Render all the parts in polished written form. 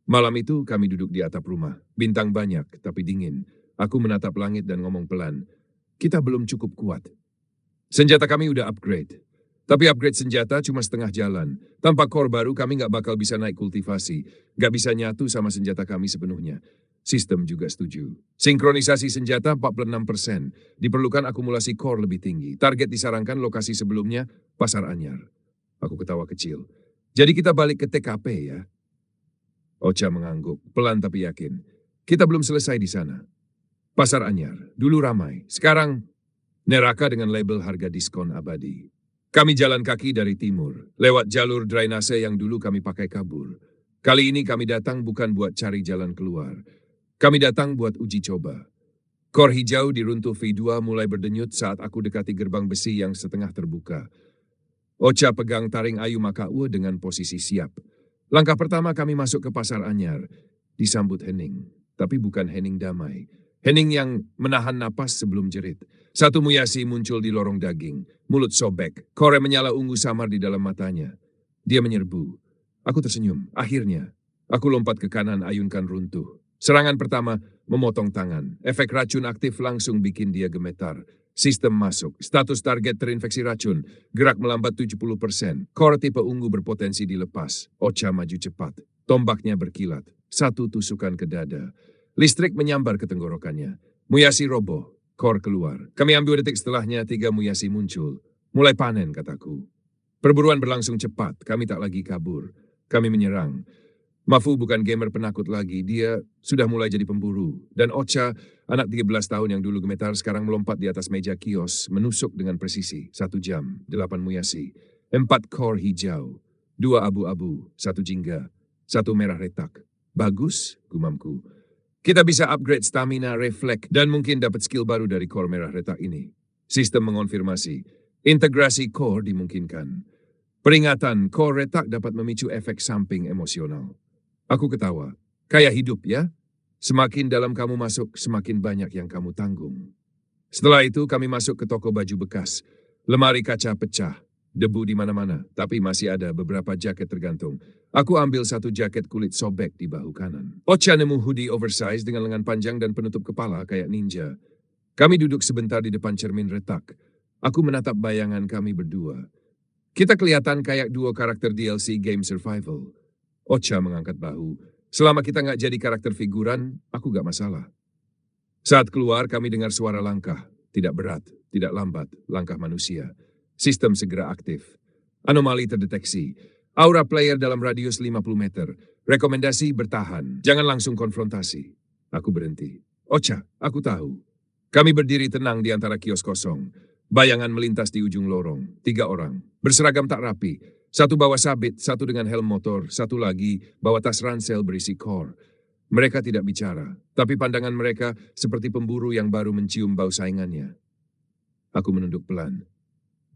Malam itu kami duduk di atap rumah. Bintang banyak, tapi dingin. Aku menatap langit dan ngomong pelan. Kita belum cukup kuat. Senjata kami udah upgrade. Tapi upgrade senjata cuma setengah jalan. Tanpa core baru kami nggak bakal bisa naik kultivasi. Nggak bisa nyatu sama senjata kami sepenuhnya. Sistem juga setuju. Sinkronisasi senjata 46%. Diperlukan akumulasi core lebih tinggi. Target disarankan lokasi sebelumnya, Pasar Anyar. Aku ketawa kecil. Jadi kita balik ke TKP ya? Ocha mengangguk, pelan tapi yakin. Kita belum selesai di sana. Pasar Anyar, dulu ramai. Sekarang, neraka dengan label harga diskon abadi. Kami jalan kaki dari timur, lewat jalur drainase yang dulu kami pakai kabur. Kali ini kami datang bukan buat cari jalan keluar. Kami datang buat uji coba. Kor hijau di runtuh V2 mulai berdenyut saat aku dekati gerbang besi yang setengah terbuka. Ocha pegang taring Ayu Makaue dengan posisi siap. Langkah pertama kami masuk ke Pasar Anyar. Disambut hening, tapi bukan hening damai. Hening yang menahan napas sebelum jerit. Satu muyasi muncul di lorong daging, mulut sobek, kore menyala ungu samar di dalam matanya. Dia menyerbu. Aku tersenyum. Akhirnya, aku lompat ke kanan ayunkan runtuh. Serangan pertama memotong tangan. Efek racun aktif langsung bikin dia gemetar. Sistem masuk. Status target terinfeksi racun. Gerak melambat 70%. Core tipe ungu berpotensi dilepas. Ocha maju cepat. Tombaknya berkilat. Satu tusukan ke dada. Listrik menyambar ke tenggorokannya. Muyasi roboh. Core keluar. Kami ambil detik setelahnya 3 muyasi muncul. Mulai panen, kataku. Perburuan berlangsung cepat. Kami tak lagi kabur. Kami menyerang. Mafu bukan gamer penakut lagi, dia sudah mulai jadi pemburu. Dan Ocha, anak 13 tahun yang dulu gemetar, sekarang melompat di atas meja kios, menusuk dengan presisi. 1 jam, 8 muyasi, 4 core hijau, 2 abu-abu, 1 jingga, 1 merah retak. Bagus, gumamku. Kita bisa upgrade stamina, refleks, dan mungkin dapat skill baru dari core merah retak ini. Sistem mengonfirmasi, integrasi core dimungkinkan. Peringatan, core retak dapat memicu efek samping emosional. Aku ketawa. Kayak hidup ya? Semakin dalam kamu masuk, semakin banyak yang kamu tanggung. Setelah itu kami masuk ke toko baju bekas. Lemari kaca pecah. Debu di mana-mana, tapi masih ada beberapa jaket tergantung. Aku ambil 1 jaket kulit sobek di bahu kanan. Ocha nemu hoodie oversize dengan lengan panjang dan penutup kepala kayak ninja. Kami duduk sebentar di depan cermin retak. Aku menatap bayangan kami berdua. Kita kelihatan kayak duo karakter DLC game survival. Ocha mengangkat bahu. Selama kita nggak jadi karakter figuran, aku nggak masalah. Saat keluar, kami dengar suara langkah. Tidak berat, tidak lambat, langkah manusia. Sistem segera aktif. Anomali terdeteksi. Aura player dalam radius 50 meter. Rekomendasi bertahan, jangan langsung konfrontasi. Aku berhenti. Ocha, aku tahu. Kami berdiri tenang di antara kios kosong. Bayangan melintas di ujung lorong. 3 orang. Berseragam tak rapi. 1 bawa sabit, 1 dengan helm motor, 1 lagi bawa tas ransel berisi core. Mereka tidak bicara, tapi pandangan mereka seperti pemburu yang baru mencium bau saingannya. Aku menunduk pelan.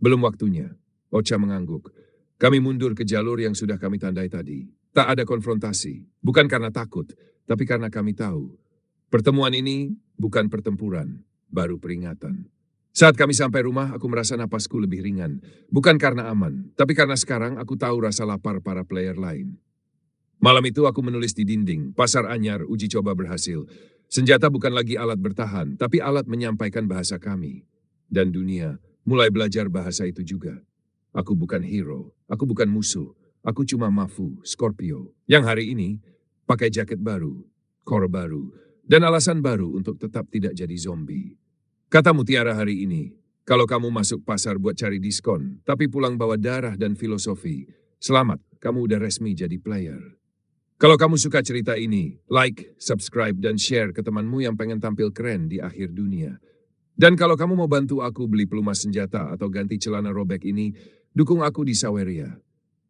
Belum waktunya. Ocha mengangguk. Kami mundur ke jalur yang sudah kami tandai tadi. Tak ada konfrontasi. Bukan karena takut, tapi karena kami tahu. Pertemuan ini bukan pertempuran, baru peringatan. Saat kami sampai rumah, aku merasa napasku lebih ringan. Bukan karena aman, tapi karena sekarang aku tahu rasa lapar para player lain. Malam itu aku menulis di dinding, Pasar Anyar, uji coba berhasil. Senjata bukan lagi alat bertahan, tapi alat menyampaikan bahasa kami. Dan dunia mulai belajar bahasa itu juga. Aku bukan hero, aku bukan musuh. Aku cuma Mafu, Scorpio. Yang hari ini, pakai jaket baru, core baru, dan alasan baru untuk tetap tidak jadi zombie. Kata Mutiara hari ini, kalau kamu masuk pasar buat cari diskon, tapi pulang bawa darah dan filosofi, selamat, kamu udah resmi jadi player. Kalau kamu suka cerita ini, like, subscribe, dan share ke temanmu yang pengen tampil keren di akhir dunia. Dan kalau kamu mau bantu aku beli pelumas senjata atau ganti celana robek ini, dukung aku di Saweria.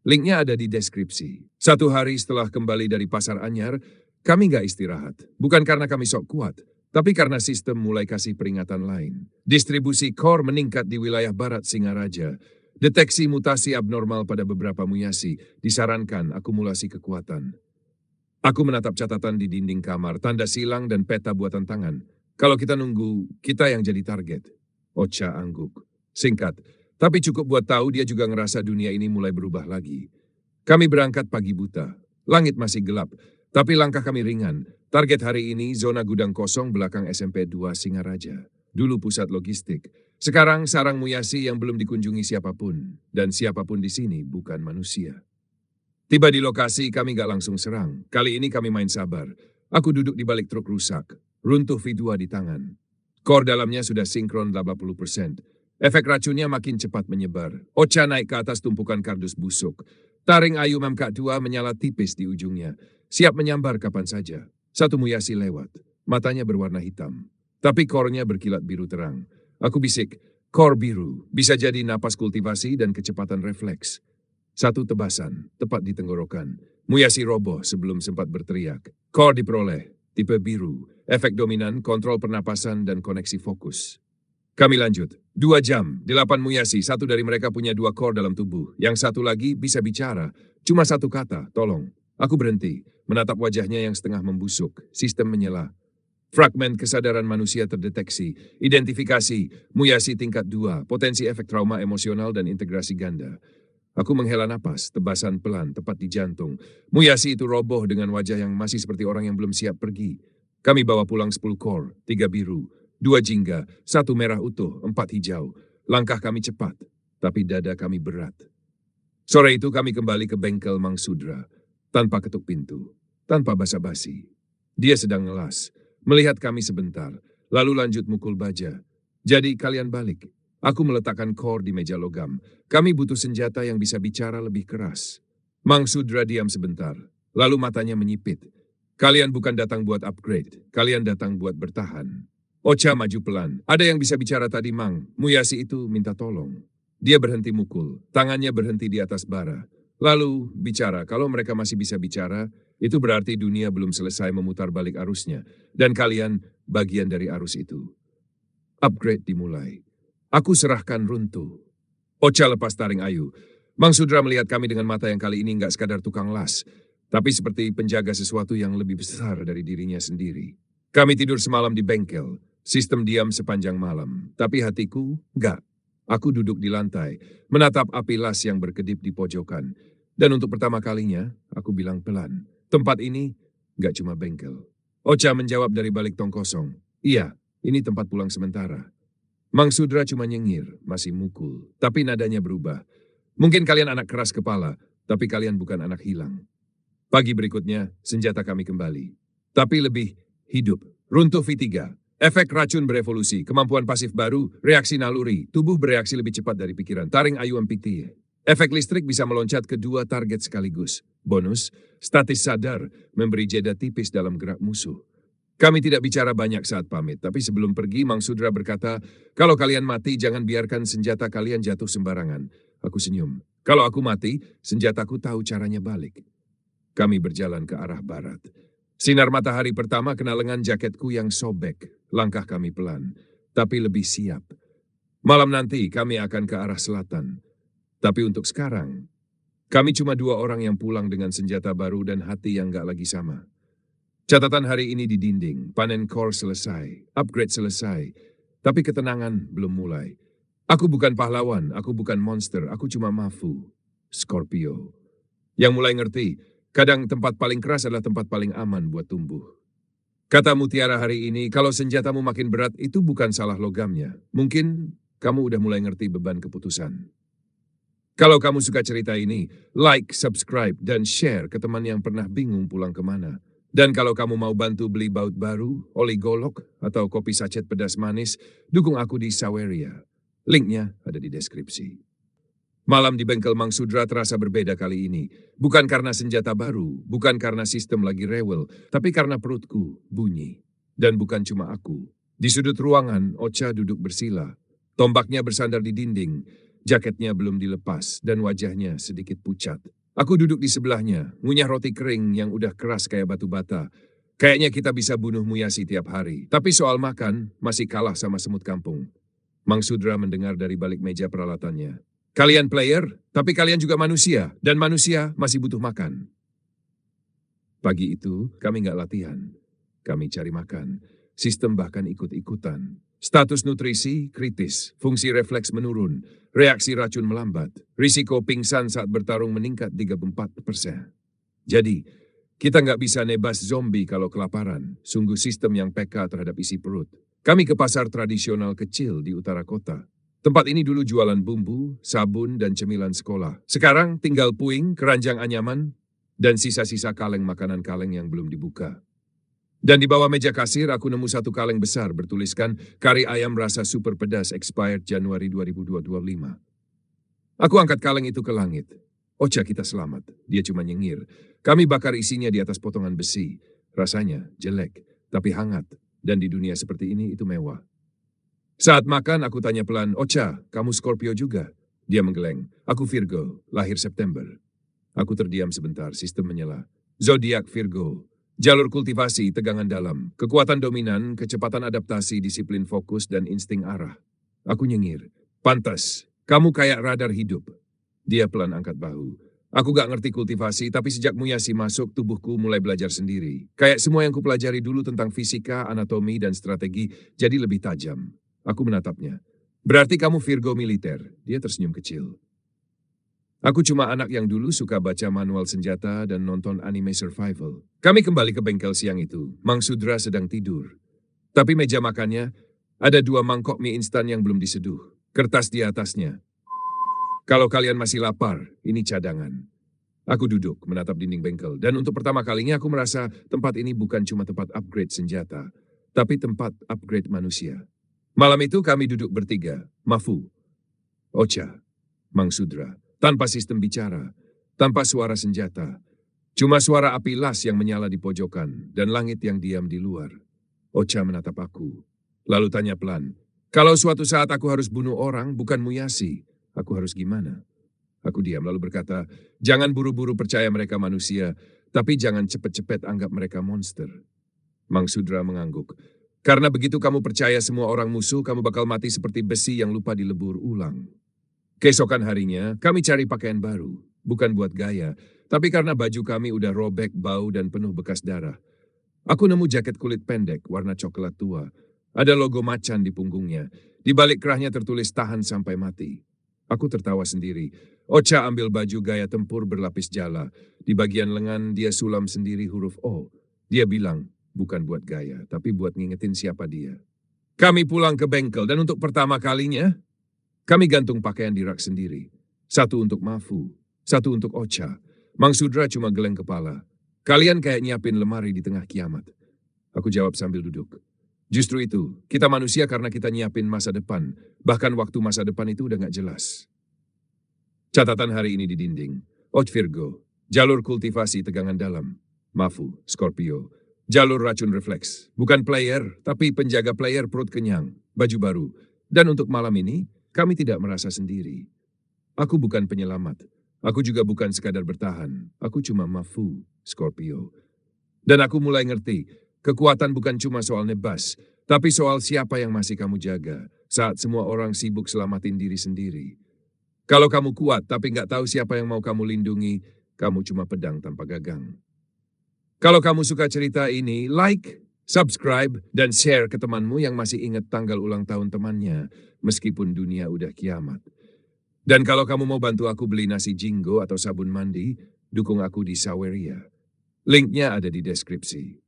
Linknya ada di deskripsi. 1 hari setelah kembali dari Pasar Anyar, kami nggak istirahat. Bukan karena kami sok kuat, tapi karena sistem mulai kasih peringatan lain. Distribusi core meningkat di wilayah barat Singaraja. Deteksi mutasi abnormal pada beberapa muyasi. Disarankan akumulasi kekuatan. Aku menatap catatan di dinding kamar, tanda silang dan peta buatan tangan. Kalau kita nunggu, kita yang jadi target. Ocha angguk. Singkat, tapi cukup buat tahu dia juga ngerasa dunia ini mulai berubah lagi. Kami berangkat pagi buta. Langit masih gelap. Tapi langkah kami ringan. Target hari ini zona gudang kosong belakang SMP 2 Singaraja. Dulu pusat logistik. Sekarang sarang Muyasi yang belum dikunjungi siapapun. Dan siapapun di sini bukan manusia. Tiba di lokasi kami gak langsung serang. Kali ini kami main sabar. Aku duduk di balik truk rusak. Runtuh V2 di tangan. Core dalamnya sudah sinkron 80%. Efek racunnya makin cepat menyebar. Ocha naik ke atas tumpukan kardus busuk. Taring Ayu MK2 menyala tipis di ujungnya. Siap menyambar kapan saja. Satu Muyasi lewat. Matanya berwarna hitam. Tapi core-nya berkilat biru terang. Aku bisik, core biru. Bisa jadi napas kultivasi dan kecepatan refleks. Satu tebasan, tepat di tenggorokan. Muyasi roboh sebelum sempat berteriak. Core diperoleh. Tipe biru. Efek dominan, kontrol pernapasan, dan koneksi fokus. Kami lanjut. 2 jam, 8 Muyasi, satu dari mereka punya 2 core dalam tubuh. Yang satu lagi bisa bicara. Cuma satu kata, tolong. Aku berhenti, menatap wajahnya yang setengah membusuk. Sistem menyala. Fragmen kesadaran manusia terdeteksi. Identifikasi, Muyasi tingkat 2, potensi efek trauma emosional dan integrasi ganda. Aku menghela napas, tebasan pelan, tepat di jantung. Muyasi itu roboh dengan wajah yang masih seperti orang yang belum siap pergi. Kami bawa pulang 10 core, 3 biru. 2 jingga, 1 merah utuh, 4 hijau. Langkah kami cepat, tapi dada kami berat. Sore itu kami kembali ke bengkel Mang Sudra, tanpa ketuk pintu, tanpa basa-basi. Dia sedang ngelas, melihat kami sebentar, lalu lanjut mukul baja. Jadi kalian balik. Aku meletakkan core di meja logam. Kami butuh senjata yang bisa bicara lebih keras. Mang Sudra diam sebentar, lalu matanya menyipit. Kalian bukan datang buat upgrade, kalian datang buat bertahan. Ocha maju pelan. Ada yang bisa bicara tadi, Mang. Muyasi itu minta tolong. Dia berhenti mukul. Tangannya berhenti di atas bara. Lalu bicara. Kalau mereka masih bisa bicara, itu berarti dunia belum selesai memutar balik arusnya. Dan kalian bagian dari arus itu. Upgrade dimulai. Aku serahkan runtuh. Ocha lepas taring Ayu. Mang Sudra melihat kami dengan mata yang kali ini nggak sekadar tukang las. Tapi seperti penjaga sesuatu yang lebih besar dari dirinya sendiri. Kami tidur semalam di bengkel. Sistem diam sepanjang malam, tapi hatiku enggak. Aku duduk di lantai, menatap api las yang berkedip di pojokan. Dan untuk pertama kalinya, aku bilang pelan, tempat ini enggak cuma bengkel. Ocha menjawab dari balik tong kosong, iya, ini tempat pulang sementara. Mang Sudra cuma nyengir, masih mukul, tapi nadanya berubah. Mungkin kalian anak keras kepala, tapi kalian bukan anak hilang. Pagi berikutnya, senjata kami kembali. Tapi lebih hidup. Runtuh V3. Efek racun berevolusi, kemampuan pasif baru, reaksi naluri, tubuh bereaksi lebih cepat dari pikiran, taring Ayu MPT. Efek listrik bisa meloncat ke 2 target sekaligus. Bonus, statis sadar, memberi jeda tipis dalam gerak musuh. Kami tidak bicara banyak saat pamit, tapi sebelum pergi, Mang Sudra berkata, kalau kalian mati, jangan biarkan senjata kalian jatuh sembarangan. Aku senyum. Kalau aku mati, senjataku tahu caranya balik. Kami berjalan ke arah barat. Sinar matahari pertama kena lengan jaketku yang sobek. Langkah kami pelan, tapi lebih siap. Malam nanti kami akan ke arah selatan. Tapi untuk sekarang, kami cuma 2 orang yang pulang dengan senjata baru dan hati yang gak lagi sama. Catatan hari ini di dinding, panen core selesai, upgrade selesai. Tapi ketenangan belum mulai. Aku bukan pahlawan, aku bukan monster, aku cuma Mafu, Scorpio. Yang mulai ngerti, kadang tempat paling keras adalah tempat paling aman buat tumbuh. Kata Mutiara hari ini, kalau senjatamu makin berat, itu bukan salah logamnya. Mungkin kamu udah mulai ngerti beban keputusan. Kalau kamu suka cerita ini, like, subscribe, dan share ke teman yang pernah bingung pulang kemana. Dan kalau kamu mau bantu beli baut baru, oli golok, atau kopi sachet pedas manis, dukung aku di Saweria. Linknya ada di deskripsi. Malam di bengkel Mang Sudra terasa berbeda kali ini. Bukan karena senjata baru, bukan karena sistem lagi rewel, tapi karena perutku bunyi. Dan bukan cuma aku. Di sudut ruangan, Ocha duduk bersila. Tombaknya bersandar di dinding, jaketnya belum dilepas, dan wajahnya sedikit pucat. Aku duduk di sebelahnya, ngunyah roti kering yang udah keras kayak batu bata. Kayaknya kita bisa bunuh Muyasi tiap hari, tapi soal makan masih kalah sama semut kampung. Mang Sudra mendengar dari balik meja peralatannya. Kalian player, tapi kalian juga manusia, dan manusia masih butuh makan. Pagi itu, kami nggak latihan. Kami cari makan. Sistem bahkan ikut-ikutan. Status nutrisi kritis, fungsi refleks menurun, reaksi racun melambat, risiko pingsan saat bertarung meningkat 34%. Jadi, Kita nggak bisa nebas zombie kalau kelaparan. Sungguh sistem yang peka terhadap isi perut. Kami ke pasar tradisional kecil di utara kota. Tempat ini dulu jualan bumbu, sabun, dan cemilan sekolah. Sekarang tinggal puing, keranjang anyaman, dan sisa-sisa kaleng makanan kaleng yang belum dibuka. Dan di bawah meja kasir, aku nemu satu kaleng besar bertuliskan kari ayam rasa super pedas expired Januari 2025. Aku angkat kaleng itu ke langit. Ocha, kita selamat. Dia cuma nyengir. Kami bakar isinya di atas potongan besi. Rasanya jelek, tapi hangat. Dan di dunia seperti ini itu mewah. Saat makan, aku tanya pelan, Ocha, kamu Scorpio juga? Dia menggeleng. Aku Virgo, lahir September. Aku terdiam sebentar, sistem menyela. Zodiak Virgo. Jalur kultivasi, tegangan dalam, kekuatan dominan, kecepatan adaptasi, disiplin fokus, dan insting arah. Aku nyengir. Pantas, kamu kayak radar hidup. Dia pelan angkat bahu. Aku gak ngerti kultivasi, tapi sejak Muyasi masuk, tubuhku mulai belajar sendiri. Kayak semua yang kupelajari dulu tentang fisika, anatomi, dan strategi, jadi lebih tajam. Aku menatapnya. Berarti kamu Virgo militer. Dia tersenyum kecil. Aku cuma anak yang dulu suka baca manual senjata dan nonton anime survival. Kami kembali ke bengkel siang itu. Mang Sudra sedang tidur. Tapi meja makannya, ada 2 mangkok mie instan yang belum diseduh. Kertas di atasnya. Kalau kalian masih lapar, ini cadangan. Aku duduk menatap dinding bengkel. Dan untuk pertama kalinya aku merasa tempat ini bukan cuma tempat upgrade senjata, tapi tempat upgrade manusia. Malam itu kami duduk bertiga. Mafu, Ocha, Mang Sudra. Tanpa sistem bicara, tanpa suara senjata. Cuma suara api las yang menyala di pojokan dan langit yang diam di luar. Ocha menatap aku, lalu tanya pelan, kalau suatu saat aku harus bunuh orang, bukan Muyasi, aku harus gimana? Aku diam lalu berkata, jangan buru-buru percaya mereka manusia, tapi jangan cepet-cepet anggap mereka monster. Mang Sudra mengangguk. Karena begitu kamu percaya semua orang musuh, kamu bakal mati seperti besi yang lupa dilebur ulang. Keesokan harinya, kami cari pakaian baru. Bukan buat gaya, tapi karena baju kami udah robek, bau, dan penuh bekas darah. Aku nemu jaket kulit pendek, warna coklat tua. Ada logo macan di punggungnya. Di balik kerahnya tertulis tahan sampai mati. Aku tertawa sendiri. Ocha ambil baju gaya tempur berlapis jala. Di bagian lengan dia sulam sendiri huruf O. Dia bilang, bukan buat gaya, tapi buat ngingetin siapa dia. Kami pulang ke bengkel, dan untuk pertama kalinya, kami gantung pakaian di rak sendiri. Satu untuk Mafu, satu untuk Ocha. Mang Sudra cuma geleng kepala. Kalian kayak nyiapin lemari di tengah kiamat. Aku jawab sambil duduk. Justru itu, kita manusia karena kita nyiapin masa depan. Bahkan waktu masa depan itu udah gak jelas. Catatan hari ini di dinding. Och Virgo, jalur kultivasi tegangan dalam. Mafu, Scorpio, jalur racun refleks. Bukan player, tapi penjaga player perut kenyang. Baju baru. Dan untuk malam ini, kami tidak merasa sendiri. Aku bukan penyelamat. Aku juga bukan sekadar bertahan. Aku cuma Mafu, Scorpio. Dan aku mulai ngerti, kekuatan bukan cuma soal nebas, tapi soal siapa yang masih kamu jaga saat semua orang sibuk selamatin diri sendiri. Kalau kamu kuat tapi nggak tahu siapa yang mau kamu lindungi, kamu cuma pedang tanpa gagang. Kalau kamu suka cerita ini, like, subscribe, dan share ke temanmu yang masih ingat tanggal ulang tahun temannya, meskipun dunia udah kiamat. Dan kalau kamu mau bantu aku beli nasi jinggo atau sabun mandi, dukung aku di Saweria. Linknya ada di deskripsi.